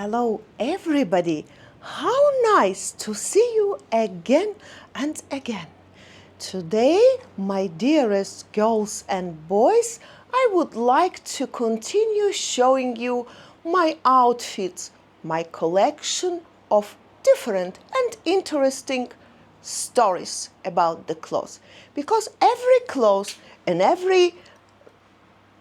Hello, everybody. How nice to see you again and again. Today, my dearest girls and boys, I would like to continue showing you my outfits, my collection of different and interesting stories about the clothes. Because every clothes and every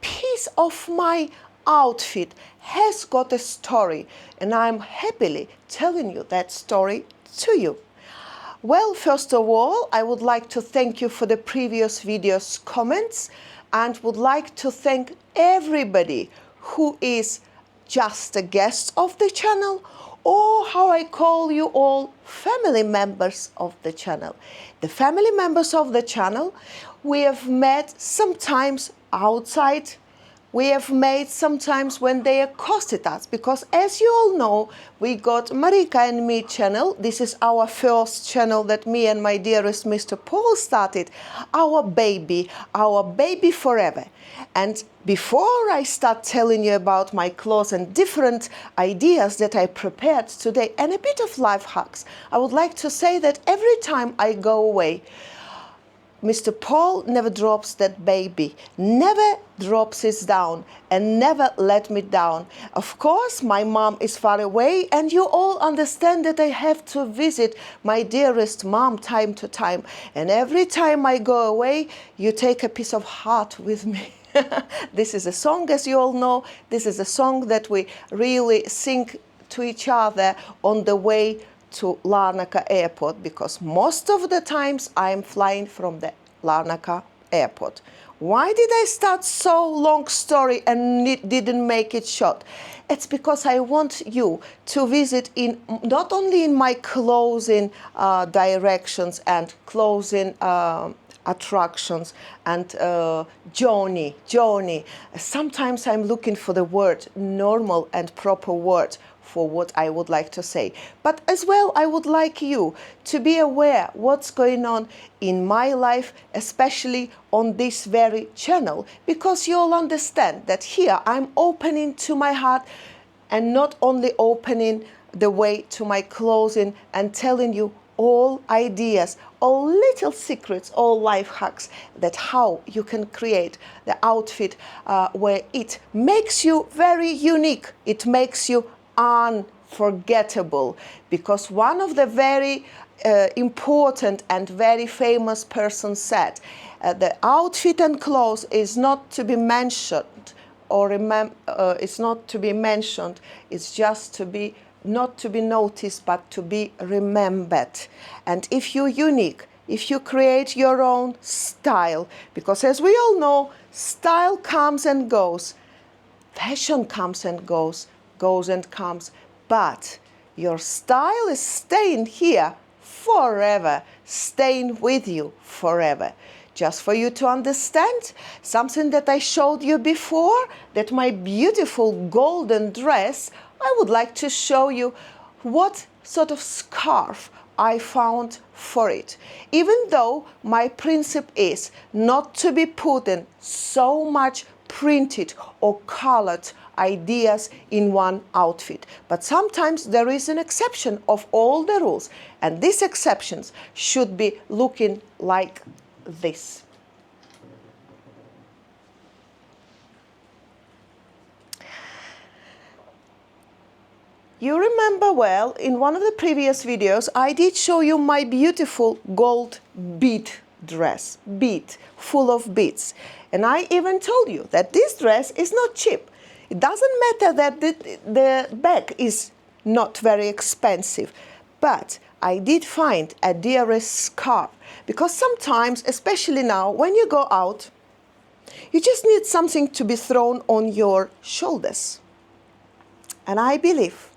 piece of my outfit has got a story, and I'm happily telling you that story to you. Well, first of all, I would like to thank you for the previous video's comments and would like to thank everybody who is just a guest of the channel, or how I call you all, family members of the channel. The family members of the channel we have met sometimes outside. We have met sometimes when they accosted us, because as you all know, we got Marika and me channel. This is our first channel that me and my dearest Mr. Paul started, our baby forever. And before I start telling you about my clothes and different ideas that I prepared today and a bit of life hacks, I would like to say that every time I go away, Mr. Paul never drops that baby, never drops it down, and never let me down. Of course, my mom is far away, and you all understand that I have to visit my dearest mom time to time. And every time I go away, you take a piece of heart with me. This is a song, as you all know. This is a song that we really sing to each other on the way to Larnaca airport, because most of the times I'm flying from the Larnaca airport. Why did I start so long story and didn't make it short? It's because I want you to visit in not only in my closing directions and closing attractions and journey. Sometimes I'm looking for the word, normal and proper word for what I would like to say. But as well, I would like you to be aware what's going on in my life, especially on this very channel, because you'll understand that here I'm opening to my heart and not only opening the way to my clothing and telling you all ideas, all little secrets, all life hacks, that how you can create the outfit where it makes you very unique. It makes you unforgettable, because one of the very important and very famous persons said, the outfit and clothes is not to be mentioned or it's not to be mentioned, it's just to be not to be noticed, but to be remembered. And if you're unique, if you create your own style, because as we all know, style comes and goes, fashion comes and goes and comes, but your style is staying here forever, staying with you forever. Just for you to understand, something that I showed you before, that my beautiful golden dress, I would like to show you what sort of scarf I found for it. Even though my principle is not to be putting so much printed or colored ideas in one outfit. But sometimes there is an exception of all the rules, and these exceptions should be looking like this. You remember well, in one of the previous videos, I did show you my beautiful gold bead dress, full of beads. And I even told you that this dress is not cheap. It doesn't matter that the bag is not very expensive, but I did find a dearest scarf, because sometimes, especially now, when you go out, you just need something to be thrown on your shoulders. And I believe,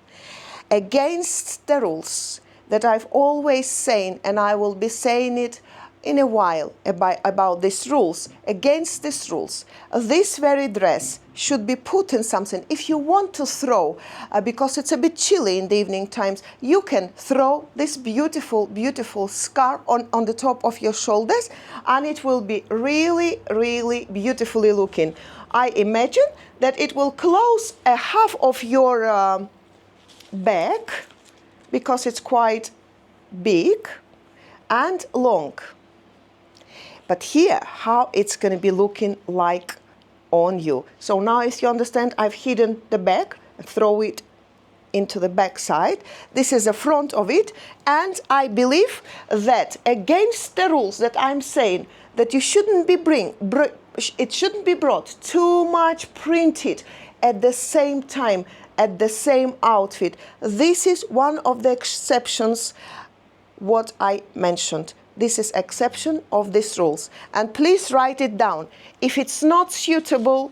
against the rules that I've always saying, and I will be saying it in a while about these rules, against these rules, this very dress should be put in something. If you want to throw, because it's a bit chilly in the evening times, you can throw this beautiful, beautiful scarf on the top of your shoulders, and it will be really, really beautifully looking. I imagine that it will close a half of your back because it's quite big and long. But here, how it's going to be looking like on you. So now, as you understand, I've hidden the back, throw it into the back side. This is the front of it, and I believe that against the rules that I'm saying, that you shouldn't be it shouldn't be brought too much printed at the same time, at the same outfit. This is one of the exceptions what I mentioned. This is exception of these rules. And please write it down. If it's not suitable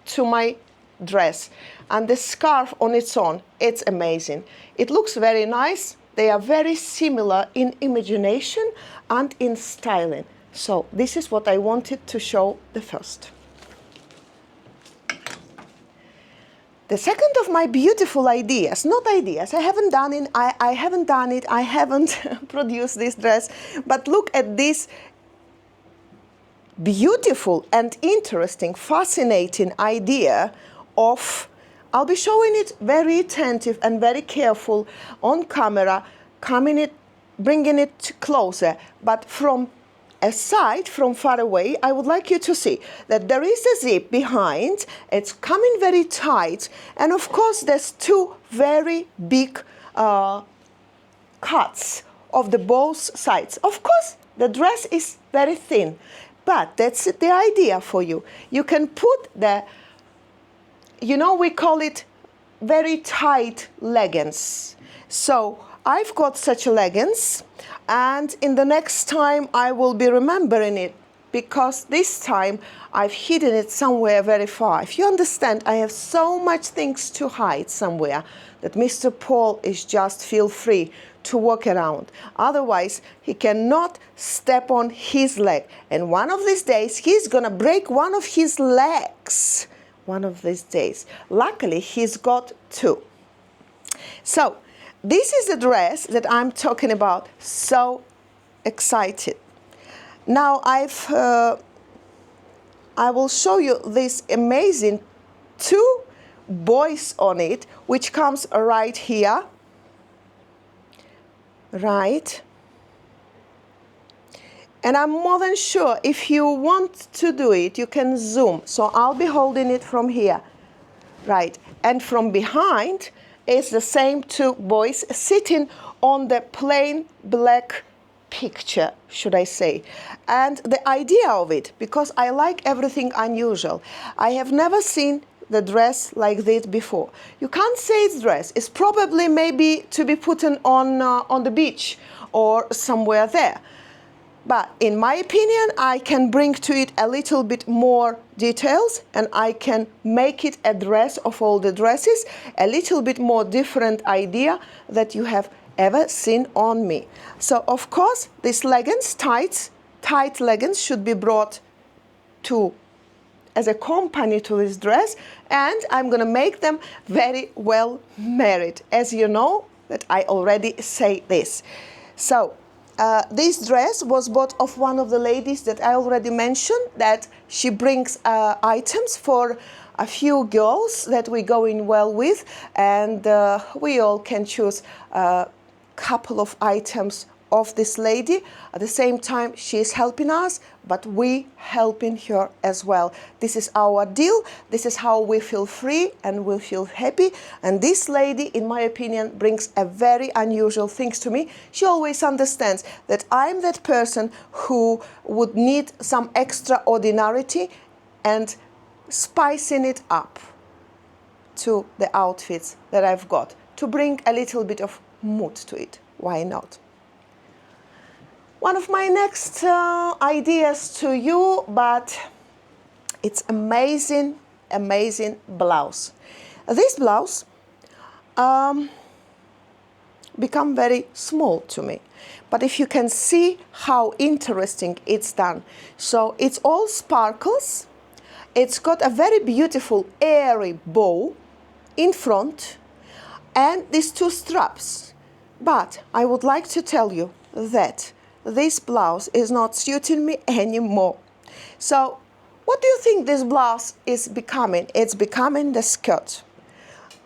to my dress, and the scarf on its own, it's amazing. It looks very nice. They are very similar in imagination and in styling. So this is what I wanted to show the first. The second of my beautiful ideas, not ideas, I haven't done it, I haven't produced this dress, but look at this beautiful and interesting, fascinating idea of, I'll be showing it very attentive and very careful on camera, bringing it closer, but from aside, from far away, I would like you to see that there is a zip behind, it's coming very tight, and of course there's two very big cuts of the both sides. Of course, the dress is very thin, but that's the idea for you. You can put we call it very tight leggings. So I've got such leggings, and in the next time I will be remembering it, because this time I've hidden it somewhere very far. If you understand, I have so much things to hide somewhere that Mr. Paul is just feel free to walk around. Otherwise, he cannot step on his leg. And one of these days, he's gonna break one of his legs. One of these days. Luckily, he's got two. So, this is the dress that I'm talking about. So excited. Now I will show you this amazing two boys on it, which comes right here. Right. And I'm more than sure if you want to do it, you can zoom. So I'll be holding it from here. Right. And from behind is the same two boys sitting on the plain black picture, should I say. And the idea of it, because I like everything unusual, I have never seen the dress like this before. You can't say it's dress. It's probably maybe to be put on the beach or somewhere there. But in my opinion, I can bring to it a little bit more details, and I can make it a dress of all the dresses, a little bit more different idea that you have ever seen on me. So of course, these leggings, tight leggings, should be brought as a company to this dress, and I'm gonna make them very well married. As you know, that I already say this. So this dress was bought of one of the ladies that I already mentioned, that she brings items for a few girls that we're going well with, and we all can choose a couple of items of this lady. At the same time, she is helping us, but we helping her as well. This is our deal. This is how we feel free and we feel happy. And this lady, in my opinion, brings a very unusual things to me. She always understands that I'm that person who would need some extraordinarity and spicing it up to the outfits that I've got, to bring a little bit of mood to it. Why not? One of my next ideas to you, but it's amazing, amazing blouse. This blouse become very small to me, but if you can see how interesting it's done. So it's all sparkles. It's got a very beautiful airy bow in front and these two straps. But I would like to tell you that this blouse is not suiting me anymore. So what do you think this blouse is becoming? It's becoming the skirt.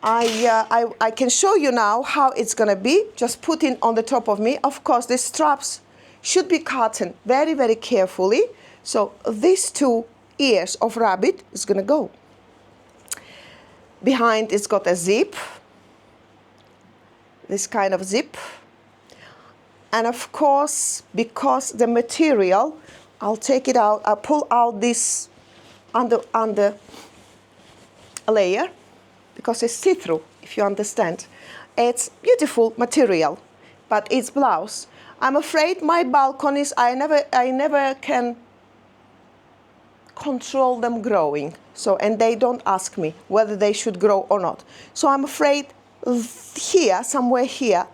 I can show you now how it's going to be. Just put it on the top of me. Of course, the straps should be cut very, very carefully. So these two ears of rabbit is going to go. Behind it's got a zip, this kind of zip. And of course, because the material, I'll take it out, I'll pull out this under layer, because it's see-through, if you understand. It's beautiful material, but it's blouse. I'm afraid my balconies, I never can control them growing. So, and they don't ask me whether they should grow or not. So I'm afraid here, somewhere here,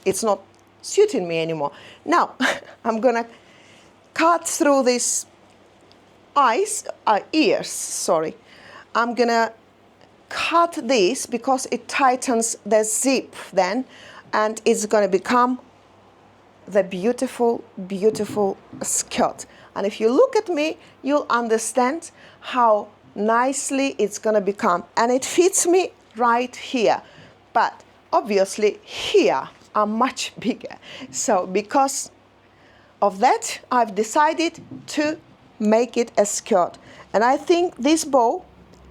it's not suiting me anymore. Now, I'm gonna cut through these ears, sorry. I'm gonna cut this because it tightens the zip then, and it's gonna become the beautiful, beautiful skirt. And if you look at me, you'll understand how nicely it's gonna become. And it fits me right here. But obviously here I'm much bigger. So because of that, I've decided to make it a skirt. And I think this bow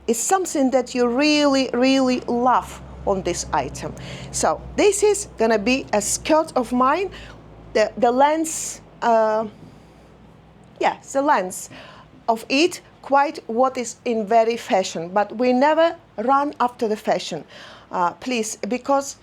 is something that you really, really love on this item. So this is gonna be a skirt of mine. The length, yes, the length of it, quite what is in very fashion, but we never run after the fashion, please, because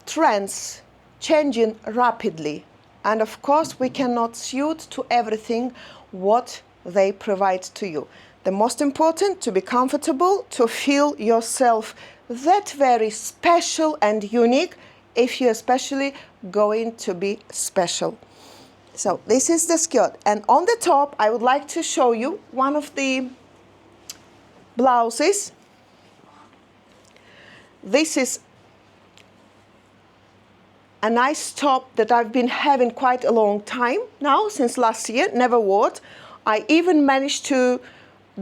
trends changing rapidly, and of course we cannot suit to everything what they provide to you. The most important, to be comfortable, to feel yourself that very special and unique, if you're especially going to be special. So this is the skirt, and on the top I would like to show you one of the blouses. This is a nice top that I've been having quite a long time now, since last year, never wore it. I even managed to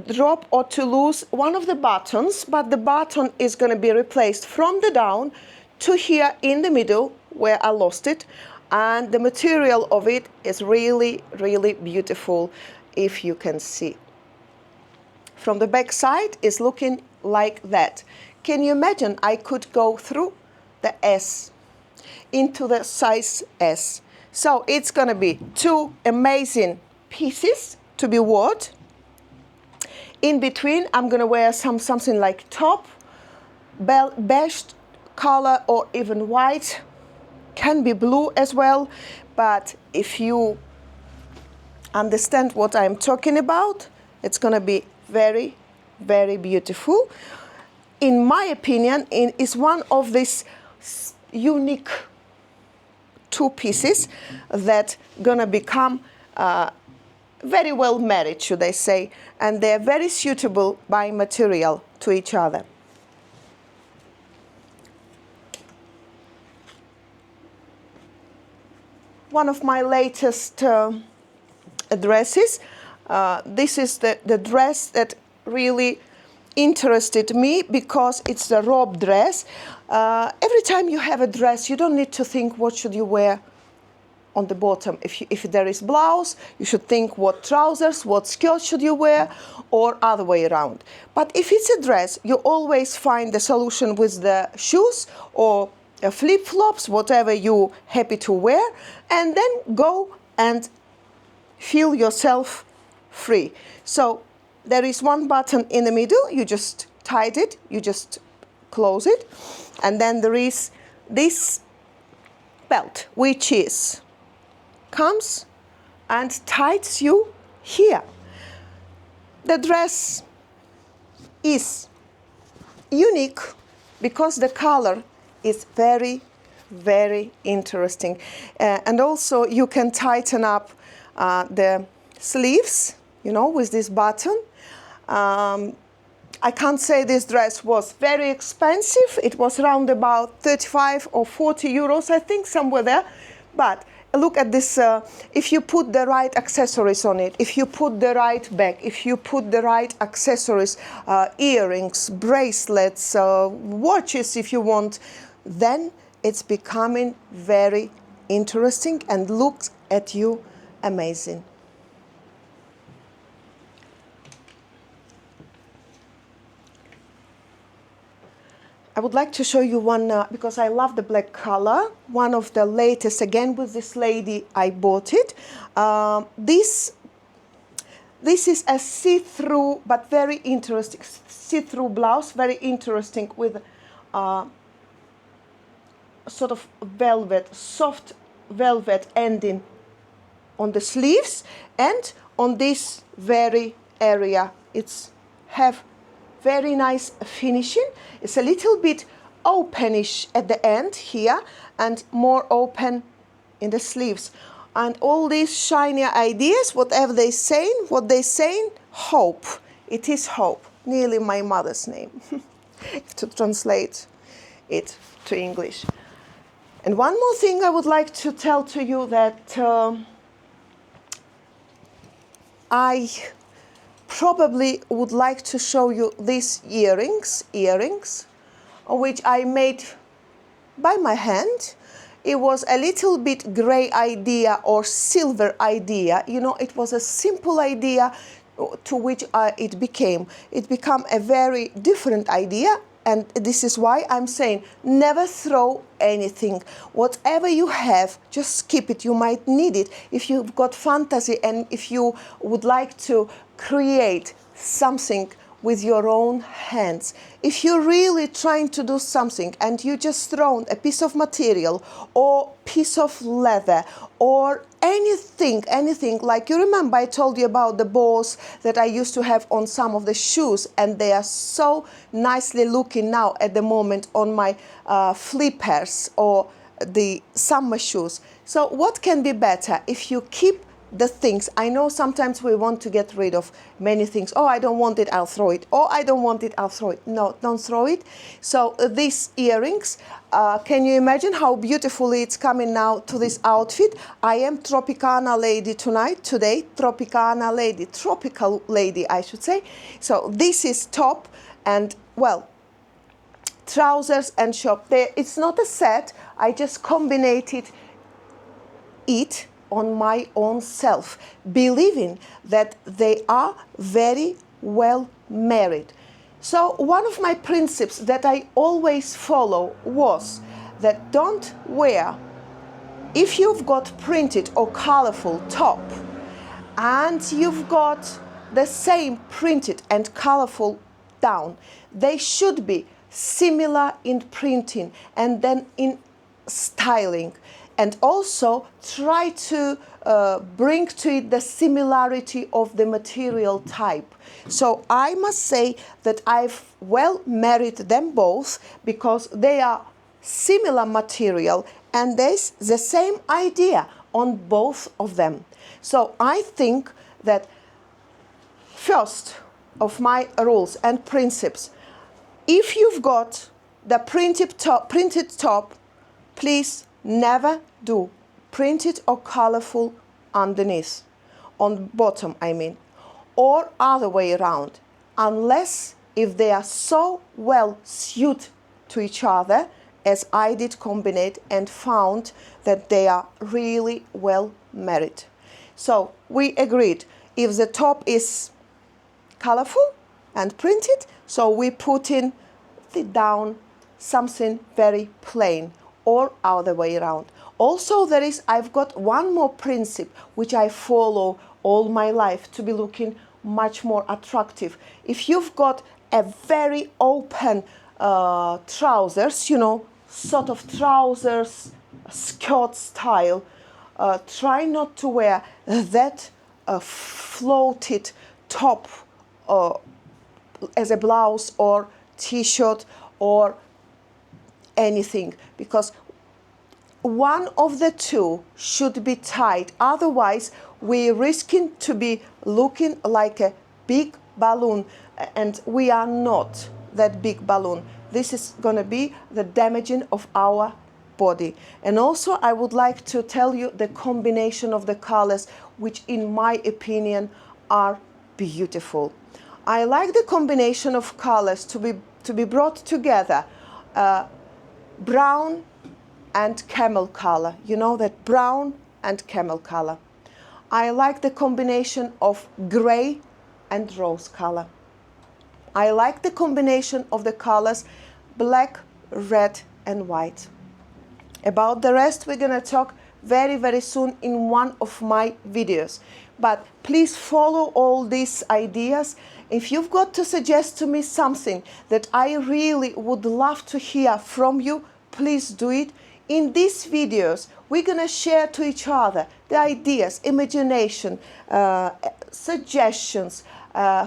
drop or to lose one of the buttons, but the button is going to be replaced from the down to here in the middle where I lost it. And the material of it is really, really beautiful, if you can see. From the back side, it's looking like that. Can you imagine I could go through the S into the size S? So it's going to be two amazing pieces to be worn. In between, I'm going to wear something like top, beige color, or even white. Can be blue as well, but if you understand what I'm talking about, it's going to be very, very beautiful. In my opinion, it is one of these unique two pieces that gonna become very well married, should I say, and they're very suitable by material to each other. One of my latest dresses. This is the dress that really interested me because it's a robe dress. Every time you have a dress, you don't need to think what should you wear on the bottom. If there is blouse, you should think what trousers, what skirt should you wear, or other way around. But if it's a dress, you always find the solution with the shoes or flip-flops, whatever you're happy to wear, and then go and feel yourself free. So there is one button in the middle, you just tied it, you just close it, and then there is this belt, which comes and ties you here. The dress is unique because the color is very, very interesting. And also you can tighten up the sleeves, you know, with this button. I can't say this dress was very expensive. It was around about 35 or 40 euros, I think, somewhere there. But look at this, if you put the right accessories on it, if you put the right bag, if you put the right accessories, earrings, bracelets, watches if you want, then it's becoming very interesting and looks at you amazing. I would like to show you one, because I love the black color, one of the latest, again with this lady, I bought it. This is a see-through, but very interesting, see-through blouse, very interesting with sort of velvet, soft velvet ending on the sleeves, and on this very area, it's have very nice finishing. It's a little bit openish at the end here and more open in the sleeves. And all these shiny ideas, whatever they're saying, hope. It is hope, nearly my mother's name, to translate it to English. And one more thing I would like to tell to you, that I probably would like to show you these earrings, which I made by my hand. It was a little bit gray idea or silver idea. You know, it was a simple idea to which it became a very different idea. And this is why I'm saying, never throw anything. Whatever you have, just keep it. You might need it if you've got fantasy and if you would like to create something with your own hands. If you're really trying to do something and you just thrown a piece of material or piece of leather or anything, like you remember I told you about the bows that I used to have on some of the shoes, and they are so nicely looking now at the moment on my flippers or the summer shoes. So what can be better if you keep the things? I know sometimes we want to get rid of many things. Oh, I don't want it, I'll throw it. Oh, I don't want it, I'll throw it. No, don't throw it. So these earrings, can you imagine how beautifully it's coming now to this outfit? I am Tropicana lady today, Tropicana lady, tropical lady, I should say. So this is top and, well, trousers and short. It's not a set, I just combinated it on my own self, believing that they are very well married. So one of my principles that I always follow was that don't wear, if you've got printed or colorful top and you've got the same printed and colorful down, they should be similar in printing and then in styling. And also try to bring to it the similarity of the material type. So I must say that I've well married them both because they are similar material and there's the same idea on both of them. So I think that first of my rules and principles, if you've got the printed top, please never do printed or colorful underneath, on bottom I mean, or other way around, unless if they are so well suited to each other as I did combine and found that they are really well married. So we agreed, if the top is colorful and printed, so we put in the down something very plain, or other way around. Also I've got one more principle which I follow all my life to be looking much more attractive. If you've got a very open trousers, you know, sort of trousers, skirt style, try not to wear that floated top as a blouse or t-shirt or anything, because one of the two should be tied, otherwise we're risking to be looking like a big balloon, and we are not that big balloon. This is going to be the damaging of our body. And also I would like to tell you the combination of the colors, which in my opinion are beautiful. I like the combination of colors to be brought together. Brown and camel color. You know that brown and camel color. I like the combination of gray and rose color. I like the combination of the colors black, red and white. About the rest we're gonna talk very, very soon in one of my videos. But please follow all these ideas. If you've got to suggest to me something that I really would love to hear from you, please do it. In these videos, we're gonna share to each other the ideas, imagination, suggestions,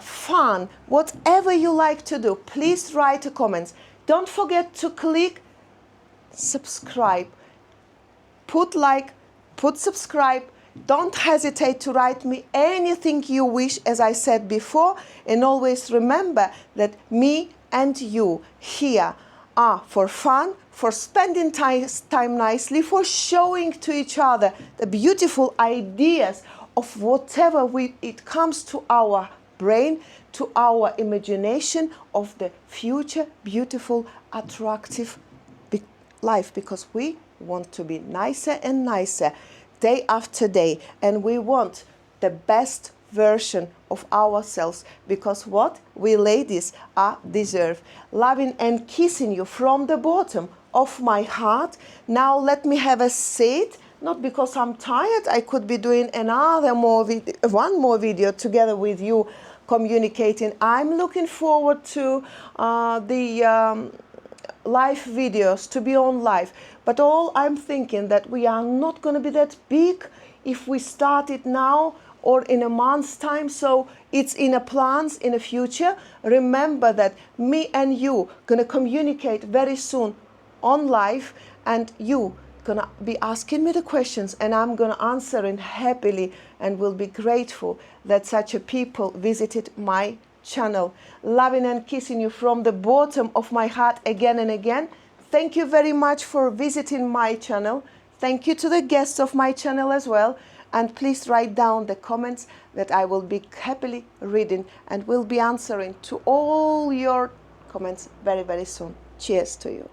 fun, whatever you like to do. Please write a comment. Don't forget to click subscribe. Put like, put subscribe. Don't hesitate to write me anything you wish, as I said before. And always remember that me and you here are for fun, for spending time nicely, for showing to each other the beautiful ideas of whatever it comes to our brain, to our imagination of the future beautiful, attractive life, because we want to be nicer and nicer day after day, and we want the best version of ourselves, because what we ladies are deserve. Loving and kissing you from the bottom of my heart. Now let me have a seat, not because I'm tired. I could be doing one more video together with you, communicating. I'm looking forward to the live videos, to be on live. But all I'm thinking that we are not going to be that big if we start it now or in a month's time. So it's in a plans in the future. Remember that me and you going to communicate very soon on live, and you going to be asking me the questions and I'm going to answer it happily, and will be grateful that such a people visited my channel. Loving and kissing you from the bottom of my heart again and again. Thank you very much for visiting my channel. Thank you to the guests of my channel as well. And please write down the comments that I will be happily reading and will be answering to all your comments very, very soon. Cheers to you.